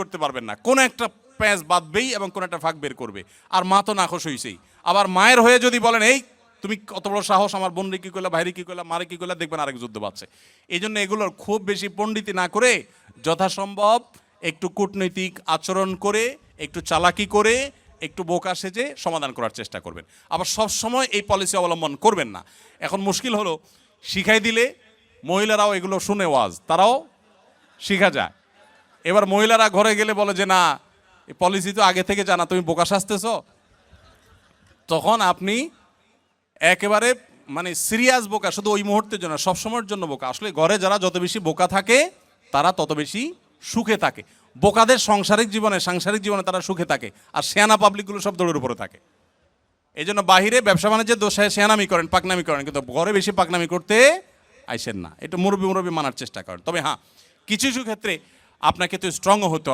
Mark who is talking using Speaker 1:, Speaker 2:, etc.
Speaker 1: করতে পারবেন না, কোনো একটা প্যাঁচ বাঁধবেই এবং কোনো একটা ফাঁক বের করবে। আর মা তো নাখোশ হইছেই, আবার মায়ের হয়ে যদি বলেন এই তুমি কত বড় সাহস, আমার বোনরে কি করলা, ভাইরে কি করলা, মারে কি করলা, দেখবেন আরেক যুদ্ধ বাড়ছে। এই জন্য এগুলোর খুব বেশি পণ্ডিতি না করে যথাসম্ভব একটু কূটনৈতিক আচরণ করে, একটু চালাকি করে, একটু বোকা সেজে সমাধান করার চেষ্টা করবেন। আবার সব সময় এই পলিসি অবলম্বন করবেন না। এখন মুশকিল হলো, শিখাই দিলে মহিলারাও এগুলো শুনে ওয়াজ, তারাও শিখা যায়। এবার মহিলারা ঘরে গেলে বলে যে না, এই পলিসি তো আগে থেকে জানা, তুমি বোকা সাজতেছ। তখন আপনি একেবারে মানে সিরিয়াস বোকা, শুধু ওই মুহূর্তের জন্য, সবসময়ের জন্য বোকা। আসলে ঘরে যারা যত বেশি বোকা থাকে তারা তত বেশি সুখে থাকে। বোকাদের সাংসারিক জীবনে তারা সুখে থাকে, আর সেয়ানা পাবলিকগুলো সব দৌড়ের উপরে থাকে। এই জন্য বাহিরে ব্যবসা বাণিজ্যের দোষে সেয়ানামি করেন, পাকনামি করেন, কিন্তু ঘরে বেশি পাকনামি করতে আইসেন না। এটা মুরব্বি মানার চেষ্টা করেন। তবে হ্যাঁ, কিছু কিছু ক্ষেত্রে আপনাকে তো স্ট্রংও হতে